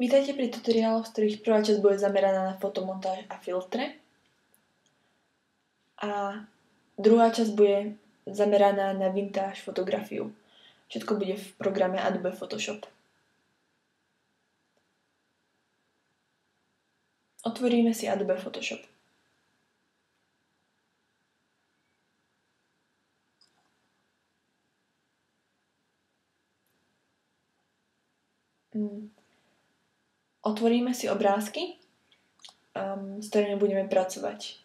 Vítajte pri tutoriáloch, z ktorých prvá časť bude zameraná na fotomontáž a filtre. A druhá časť bude zameraná na vintage fotografiu. Všetko bude v programe Adobe Photoshop. Otvoríme si Adobe Photoshop. Otvoríme si obrázky, s ktorými budeme pracovať.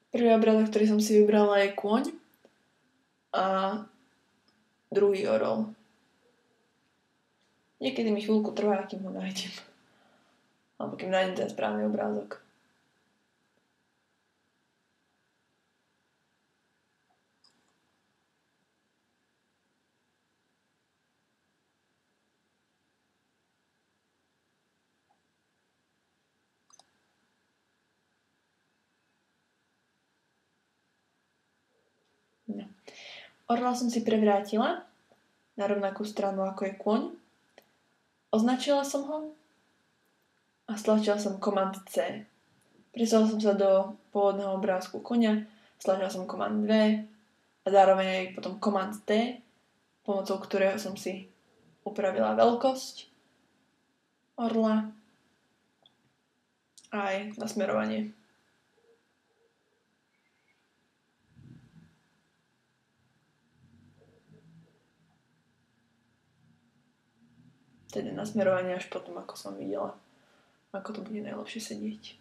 Prvý obrázok, ktorý som si vybrala, je kôň a druhý orol. Niekedy mi chvíľku trvá, kým ho nájdem. Alebo kým nájdem ten správny obrázok. No. Orla som si prevrátila na rovnakú stranu, ako je kôň. Označila som ho a stlačila som Command C. Presala som sa do pôvodného obrázku koňa, stlačila som Command V a zároveň aj potom Command T, pomocou ktorého som si upravila veľkosť orla a aj nasmerovanie. Teda nasmerovanie až potom, ako som videla, ako to bude najlepšie sedieť.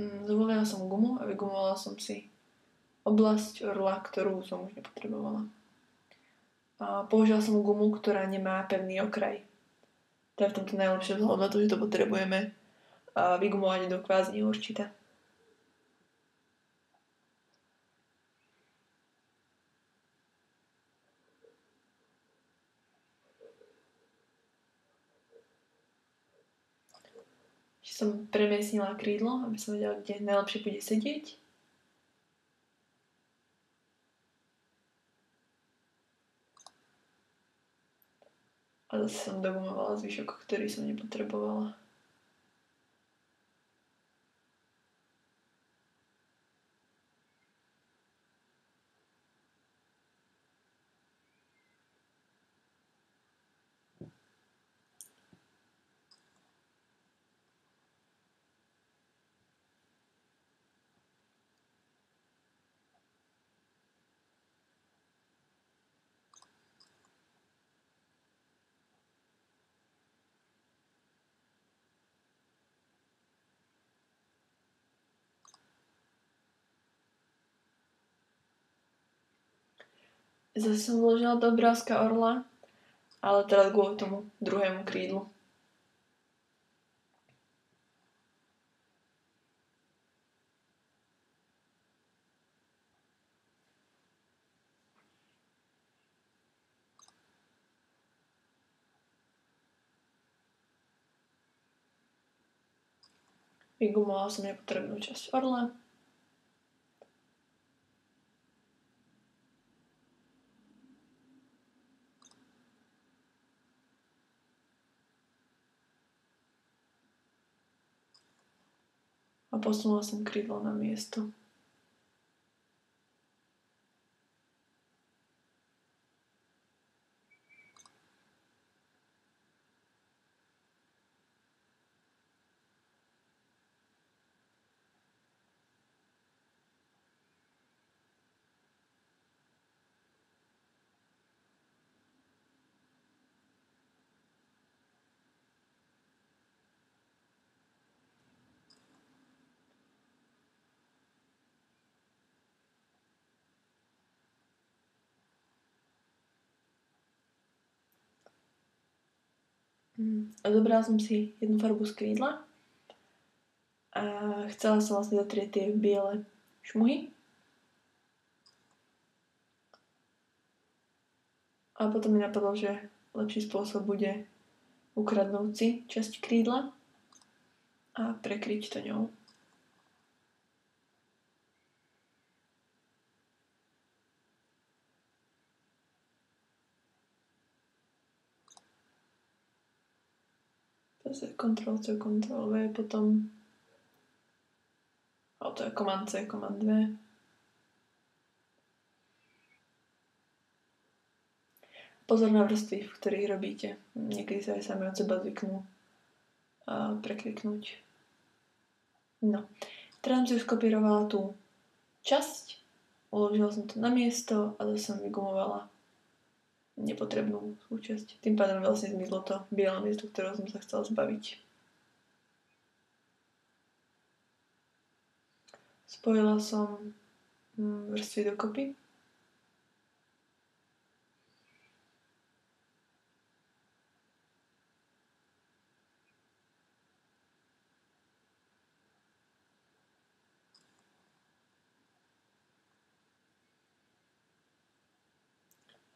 Zvolila som gumu a vygumovala som si oblasť orla, ktorú som už nepotrebovala. A použila som gumu, ktorá nemá pevný okraj. To je v tomto najlepšie vzhľadom na to, že to potrebujeme vygumovať do kvázi neurčita. Som premiesnila krídlo, aby som vedela, kde najlepšie bude sedieť. A zase som dogumovala zvyšok, ktorý som nepotrebovala. Zase som vložila do obrázka orla, ale teraz kvôli tomu druhému krídlu. Vygumovala som nepotrebnú časť orla. A posunula som krídlo na miesto. A zobrala som si jednu farbu z krídla a chcela som vlastne dotrieť tie biele šmuhy. A potom mi napadlo, že lepší spôsob bude ukradnúť si časť krídla a prekryť to ňou. Zase Ctrl-C, Ctrl-V, potom... Ale to je Command-C, Command-V. Pozor na vrstvy, v ktorých robíte. Niekedy sa aj sami od seba zvyknú prekliknúť. No. Teraz som si už kopírovala tú časť, uložila som to na miesto a zase som vygumovala nepotrebnú súčasť. Tým pádom vlastne zmizlo to biele miesto, ktorého som sa chcela zbaviť. Spojila som vrstvy dokopy.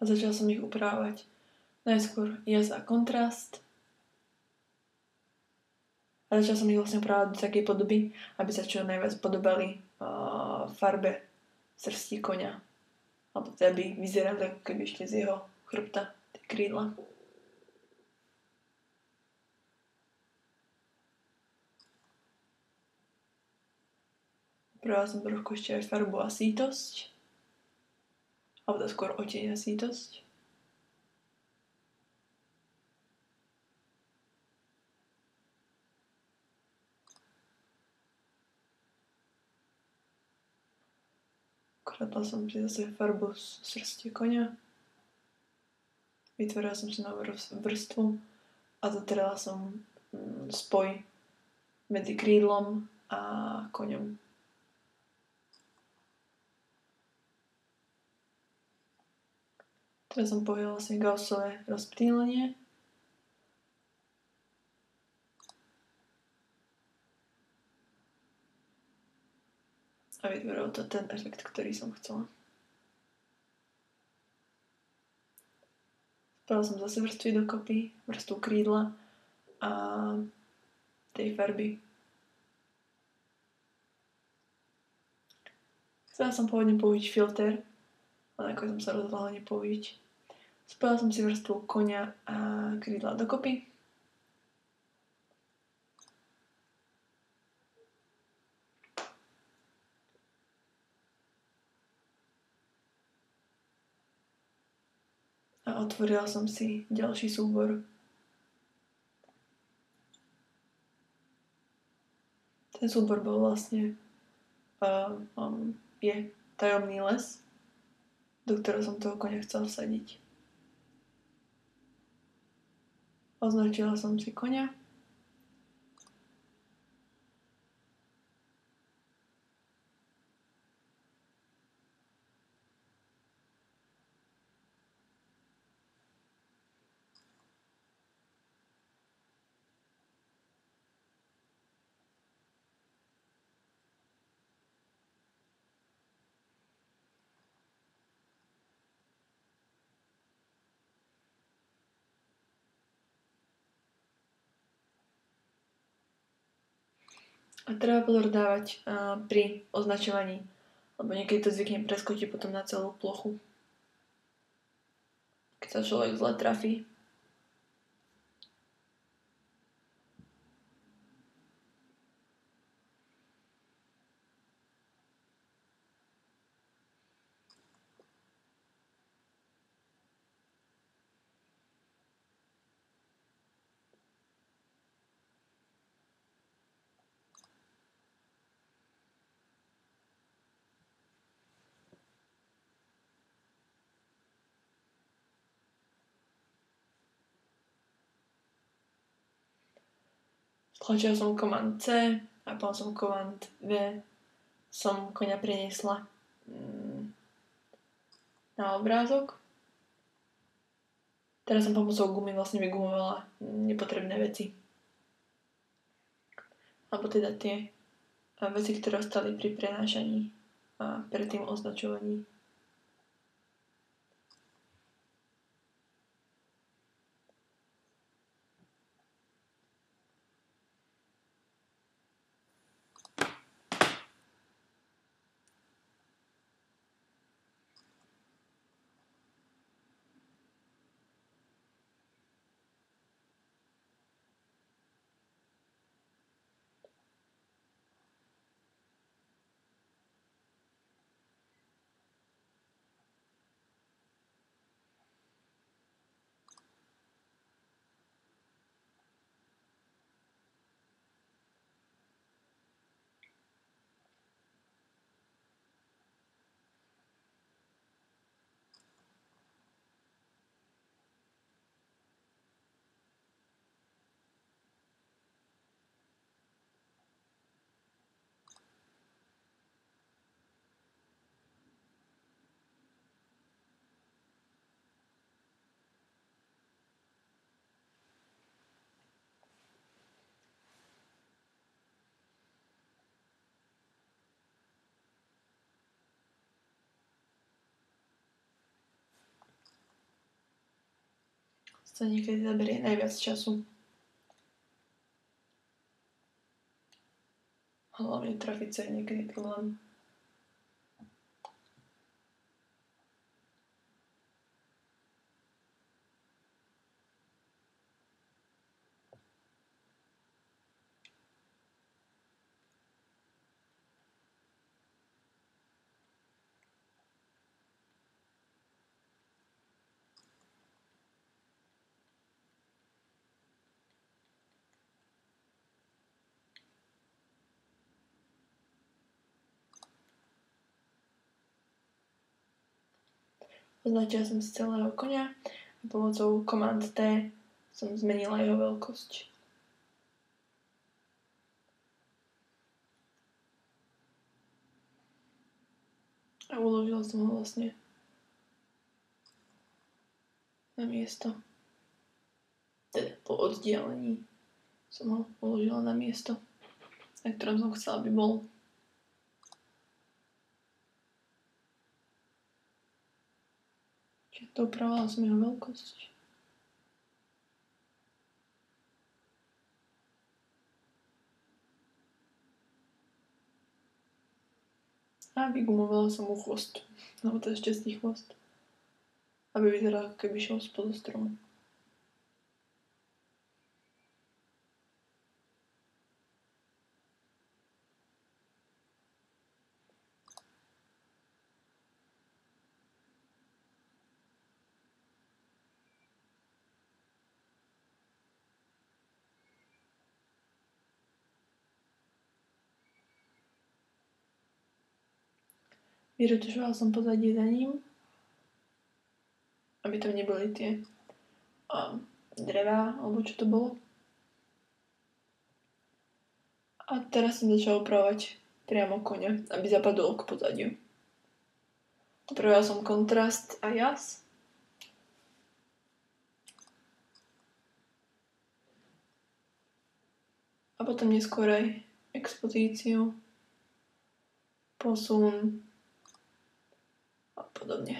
A začala som ich upravovať. Najskôr jas a kontrast. A začala som ich vlastne upravovať do takej podoby, aby sa čo najviac podobali farbe srsti koňa. Alebo teda by vyzerali ako keby ešte z jeho chrbta, tie krídla. Upravila som trošku ešte aj farbu a sítosť. Alebo skôr oteň a sítosť. Ukradla som si zase farbu z srsti koňa. Vytvorila som si novú vrstvu a zatrela som spoj medzi krídlom a koňom. Teraz som použila vlastne Gaussové rozptýlenie. A vytvorilo to ten efekt, ktorý som chcela. Spojila som zase vrstvy dokopy, vrstvu krídla a tej farby. Chcela som pôvodne použiť filter, ale ako som sa rozhodla ho nepoužiť. Spojila som si vrstvu koňa a krídla dokopy. A otvorila som si ďalší súbor. Ten súbor bol vlastne je tajomný les, do ktorého som toho koňa chcel vsadiť. Označila som si koňa. A treba pozor dávať pri označovaní, lebo niekedy to zvykne preskočiť potom na celú plochu. Keď sa človek zle trafí. Stlačila som Command C a potom som Command V som koňa preniesla na obrázok. Teraz som pomocou gumy vlastne vygumovala nepotrebné veci. Alebo teda tie veci, ktoré ostali pri prenášaní a pri tým označovaní. co niekedy zaberie najviac času. Hlavne trafiť sa je niekedy problém. Označila som si celého koňa a pomocou Command T som zmenila jeho veľkosť. A uložila som ho vlastne na miesto. Teda po oddialení som ho uložila na miesto, na ktorom som chcela, aby bol. Čiže upravovala som jeho veľkosť. A vygumovala som mu chvost. Lebo to je šťastný chvost. Aby vyzeral, ako keby šiel spod stromu. Vyretušovala som pozadie za ním, aby tam neboli tie drevá, alebo čo to bolo. A teraz som začala upravovať priamo koňa, aby zapadol k pozadiu. Upravila som kontrast a jas. A potom neskôr aj expozíciu, posun a podobne.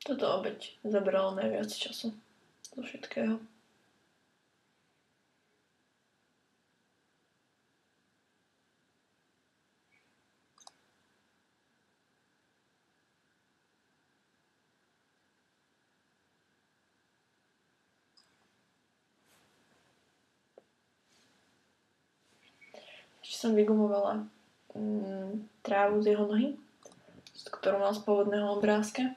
Toto opäť zabralo najviac času zo všetkého. Ešte som vygumovala trávu z jeho nohy, ktorú mal z pôvodného obrázka.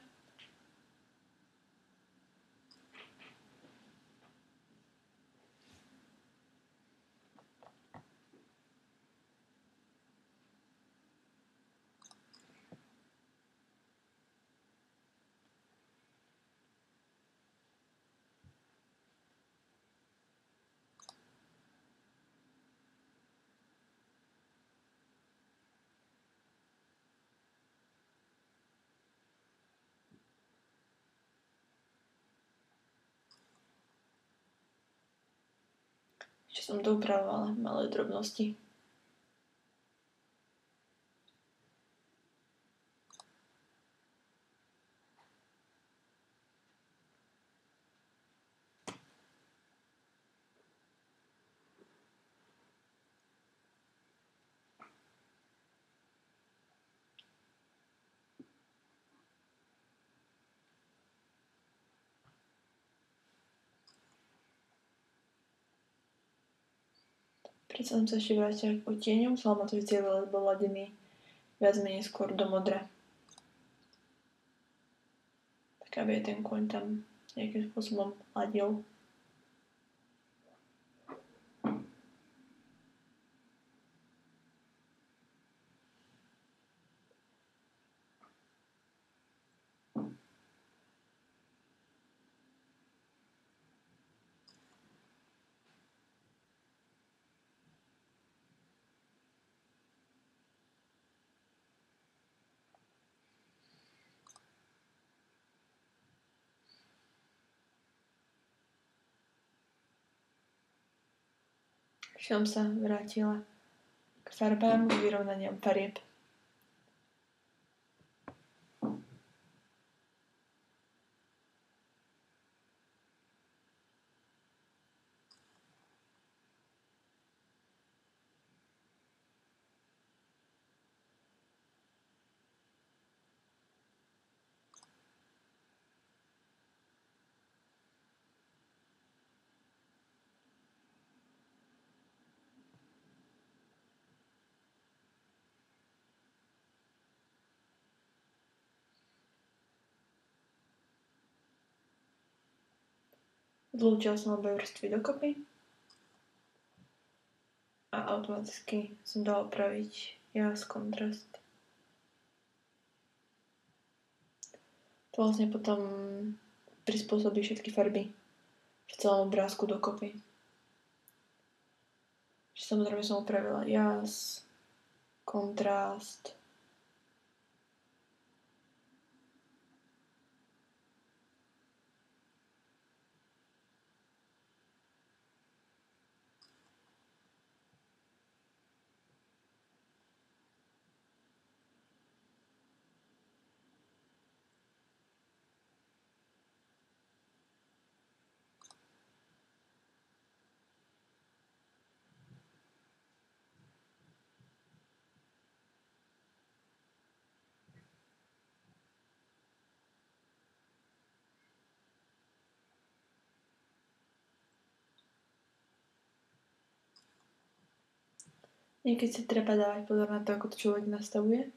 Ešte som to upravovala, malé drobnosti. Predsa som sa ešte vrátila k odtieňom, Salmatovi cieľ bol ladený viac menej skôr do modra. Tak aby aj ten koň tam nejakým spôsobom ladil. Som sa vrátila k farbám, k vyrovnaniam farieb. Zlúčila som obe vrstvy dokopy a automaticky som dala opraviť jas, kontrast. To vlastne potom prispôsobí všetky farby v celom obrázku dokopy. Samozrejme som upravila jas, kontrast. Niekedy si treba dávať pozor na to, ako to človek nastavuje.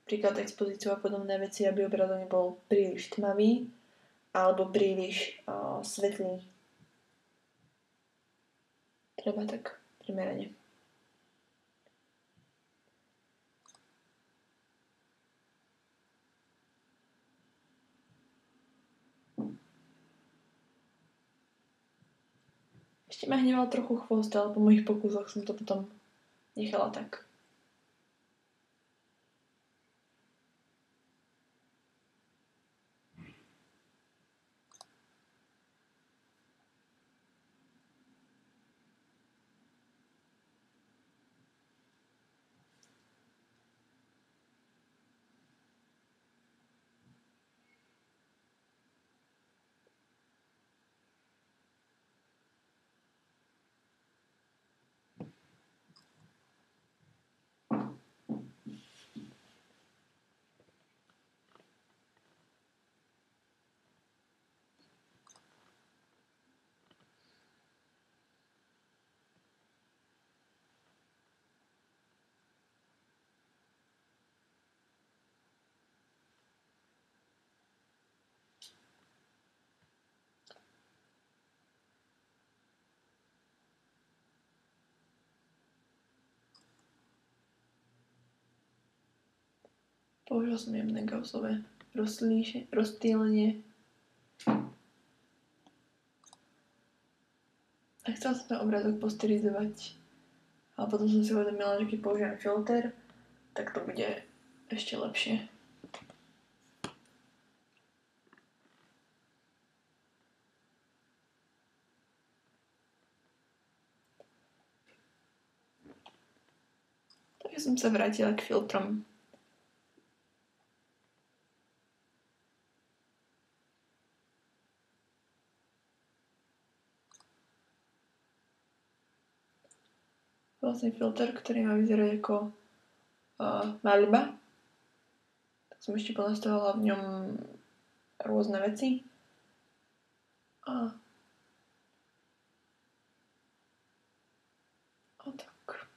Príklad expozíciu a podobné veci, aby obrazok nebol príliš tmavý alebo príliš svetlý. Treba tak primerane. Ešte ma hneval trochu chvost, ale po mojich pokusoch som to potom nechala tak. Použil som jemné gaussové rozptýlenie. A chcela som ten obrázok posterizovať. Ale potom som si uvedomila, že keď použijem filter, tak to bude ešte lepšie. Takže som sa vrátila k filtrom. Vlastne filter, ktorý má vyzerať ako maľba. Tak som ešte ponastavila v ňom rôzne veci. A tak.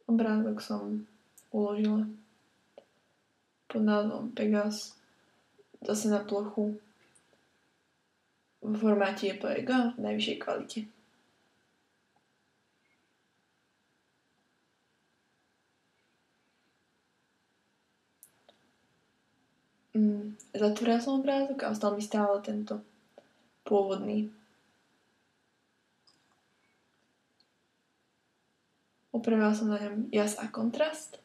Obrázok som uložila pod názvom Pegas zase na plochu v formáte JPEG v najvyššej kvalite. Zatvorila som obrázok a ostal mi stále tento pôvodný. Upravila som na ňom jas a kontrast.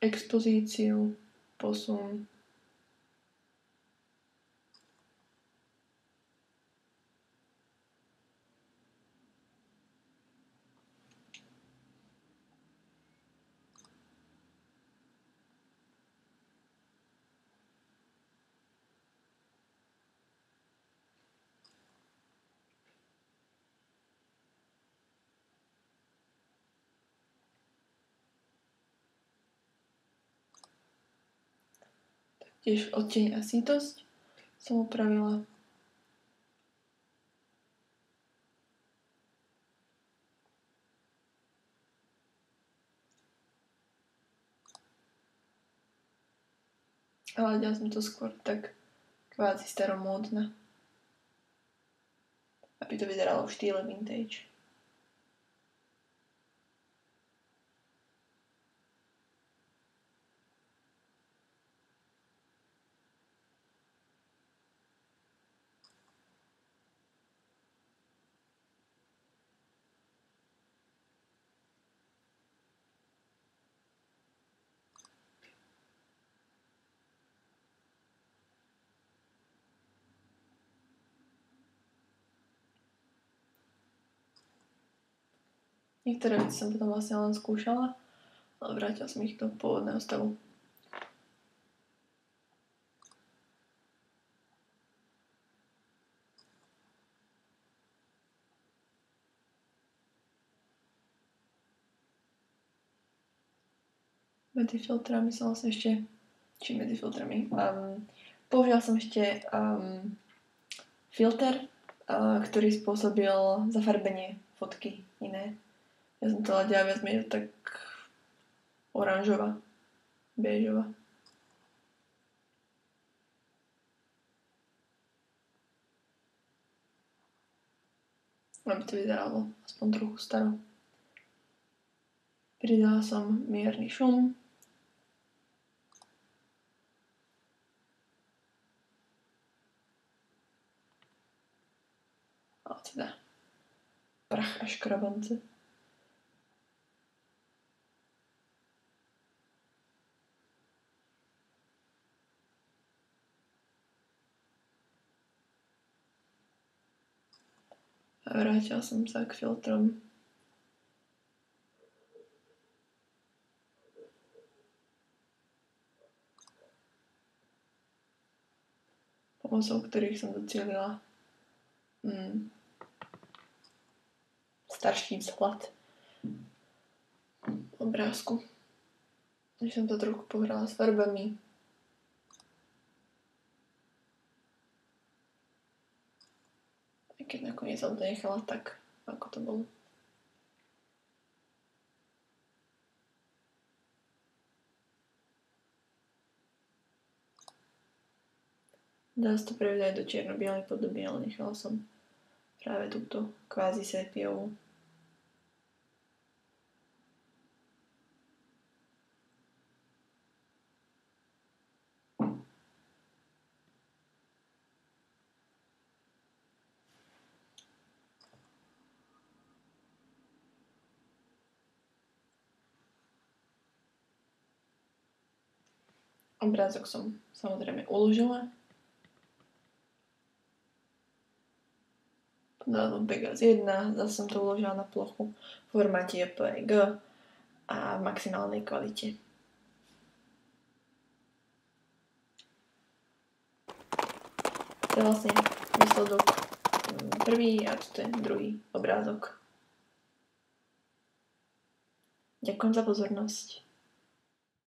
expozíciu, posun. Tiež odtieň a sítosť som upravila. Ale ďal som to skôr tak kvázi staromódne. Aby to vyzeralo v štýle vintage. Niektoré veci som potom vlastne len skúšala, ale vrátila som ich do pôvodného stavu. Medzi filtrami som vlastne ešte... medzi filtrami? Použila som ešte filter, ktorý spôsobil zafarbenie fotky iné. Ja som to ladila viac menej tak oranžová, béžová. Aby to vyzeralo aspoň trochu staro. Pridala som mierny šum. A teda prach a škrabance. A vrátila som sa k filtrom. Pomocou ktorých som docielila starší vzhľad obrázku. Když som to trochu pohrala s farbami. A keď nakoniec som to nechala tak, ako to bolo. Dá sa to prevedať do čierno-bielej podoby, ale nechala som práve túto kvázi sépiovú. Obrázok som samozrejme uložila. Dala som Pegase 1, zase som to uložila na plochu v formáte JPEG a v maximálnej kvalite. To je vlastne výsledok prvý a toto je druhý obrázok. Ďakujem za pozornosť.